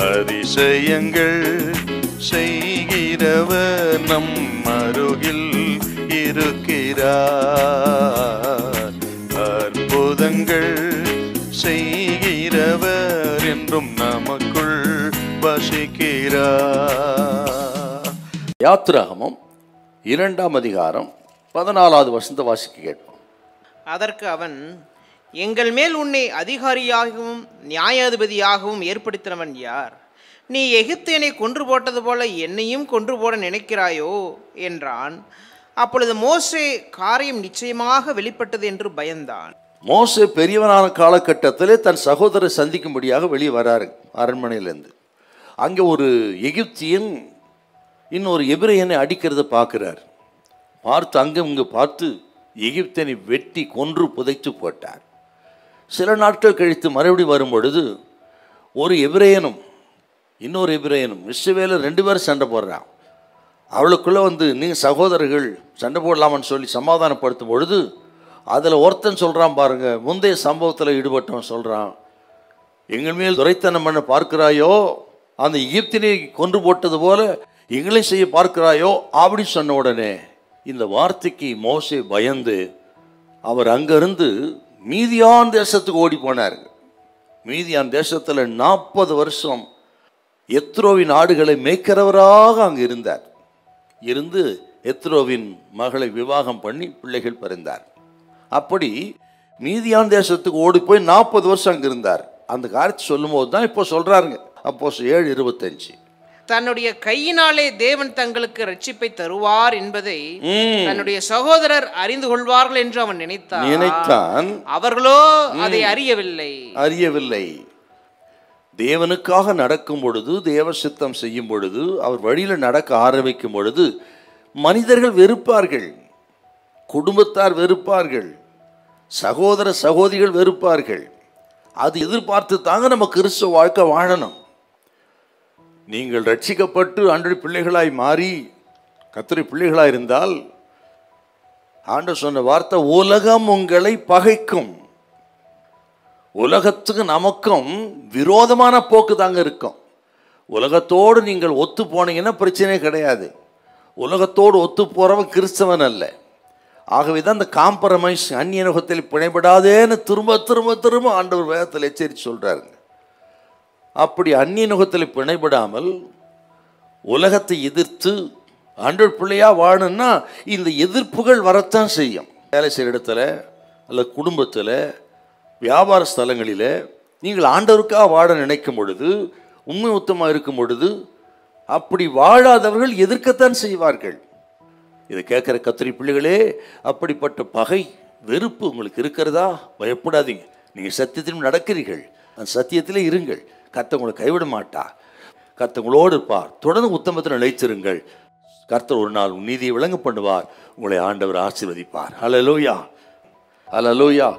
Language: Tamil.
அதிசயங்கள் செய்கிறவர் நம் அருகில் இருக்கிறார். அற்புதங்கள் செய்கிறவர் என்றும் நமக்குள் வசிக்கிறார். யாத்திராகமம் 2ஆம் அதிகாரம் 14வது வசனத்தை வாசிக்க கேட்போம். அதற்கு அவன், எங்கள் மேல் உன்னை அதிகாரியாகவும் நியாயாதிபதியாகவும் ஏற்படுத்தினவன் யார்? நீ எகிப்தியனை கொன்று போட்டது போல என்னையும் கொன்று போட நினைக்கிறாயோ என்றான். அப்பொழுது மோசே காரியம் நிச்சயமாக வெளிப்பட்டது என்று பயந்தான். மோசே பெரியவனான காலகட்டத்திலே தன் சகோதரரை சந்திக்கும்படியாக வெளியே வராரு அரண்மனையிலேருந்து. அங்கே ஒரு எகிப்தியன் இன்னொரு எபிரேயனை அடிக்கிறத பார்க்குறார். பார்த்து அங்கே இங்கே பார்த்து எகிப்தியனை வெட்டி கொன்று புதைத்து போட்டார். சில நாட்கள் கழித்து மறுபடியும் வரும் பொழுது ஒரு எபிரேயனும் இன்னொரு எபிரேயனும் இஸ்ரவேலர் 2 பேரும் சண்டை போடுறான். அவளுக்குள்ளே வந்து நீங்கள் சகோதரர்கள் சண்டை போடலாமான்னு சொல்லி சமாதானப்படுத்தும் பொழுது அதில் ஒருத்தன் சொல்கிறான், பாருங்க, முந்தைய சம்பவத்தில் ஈடுபட்டவன் சொல்கிறான், எங்கள் மேல் துரைத்தனம் பண்ண பார்க்கிறாயோ, அந்த எகிப்தினை கொன்று போட்டது போல எங்களையும் செய்ய பார்க்கிறாயோ அப்படி சொன்ன உடனே இந்த வார்த்தைக்கு மோசே பயந்து அவர் அங்கிருந்து மீதியான் தேசத்துக்கு ஓடி போனார். மீதியான் தேசத்தில் 40 வருஷம் எத்ரோவின் ஆடுகளை மேய்க்கிறவராக அங்கே இருந்தார். இருந்து எத்ரோவின் மகளை விவாகம் பண்ணி பிள்ளைகள் பிறந்தார். அப்படி மீதியான் தேசத்துக்கு ஓடி போய் 40 வருஷம் அங்கே இருந்தார். அந்த காரியத்தை சொல்லும் போது தான் இப்போ சொல்கிறாருங்க, அப்போஸ்தலர் 7:25, தன்னுடைய கையினாலே தேவன் தங்களுக்கு ரட்சிப்பை தருவார் என்பதை தன்னுடைய சகோதரர் அறிந்து கொள்வார்கள் என்று அவன் நினைத்தான். அவர்களோ அதை அறியவில்லை. தேவனுக்காக நடக்கும் பொழுது, தேவ சித்தம் செய்யும் பொழுது, அவர் வழியில் நடக்க ஆரம்பிக்கும் பொழுது மனிதர்கள் வெறுப்பார்கள், குடும்பத்தார் வெறுப்பார்கள், சகோதர சகோதரிகள் வெறுப்பார்கள். அது எதிர்பார்த்து தாங்க நம்ம கிறிஸ்துவ வாழ்க்கை வாழணும். நீங்கள் ரட்சிக்கப்பட்டு ஆண்டவருடைய பிள்ளைகளாய் மாறி கர்த்தருடைய பிள்ளைகளாய் இருந்தால் ஆண்டவர் சொன்ன வார்த்தை, உலகம் உங்களை பகைக்கும். உலகத்துக்கு நமக்கும் விரோதமான போக்கு தாங்க இருக்கும். உலகத்தோடு நீங்கள் ஒத்து போனீங்கன்னா பிரச்சனையே கிடையாது. உலகத்தோடு ஒத்து போகிறவன் கிறிஸ்தவன் அல்ல. ஆகவே தான் இந்த காம்ப்ரமைஸ், அந்நிய நுகத்தில் பிணைபடாதேன்னு திரும்ப திரும்ப திரும்ப ஆண்டவர் வேதத்தில் எச்சரித்து சொல்கிறாருங்க. அப்படி அந்நிய நுகத்தில் பிணைபடாமல் உலகத்தை எதிர்த்து ஆண்டவர் பிள்ளையாக வாழணும்னா இந்த எதிர்ப்புகள் வரத்தான் செய்யும். வேலை செய்கிற இடத்துல அல்லது குடும்பத்தில், வியாபார ஸ்தலங்களில் நீங்கள் ஆண்டவருக்காக வாழ நினைக்கும் பொழுது, உண்மை உத்தமாக இருக்கும் பொழுது, அப்படி வாழாதவர்கள் எதிர்க்கத்தான் செய்வார்கள். இதை கேட்குற கர்த்தருடைய பிள்ளைகளே, அப்படிப்பட்ட பகை வெறுப்பு உங்களுக்கு இருக்கிறதா? பயப்படாதீங்க. நீங்கள் சத்தியத்திலும் நடக்கிறீர்கள், அந்த சத்தியத்திலே இருங்கள். கர்த்தர் உங்களை கைவிட மாட்டார். கர்த்தர் உங்களோடு இருப்பார். தொடர்ந்து உத்தமத்தில் நிலைத்திருங்கள். கர்த்தர் ஒரு நாள் நீதியை விளங்க பண்ணுவார். உங்களை ஆண்டவர் ஆசீர்வதிப்பார். ஹல்லேலூயா, ஹல்லேலூயா.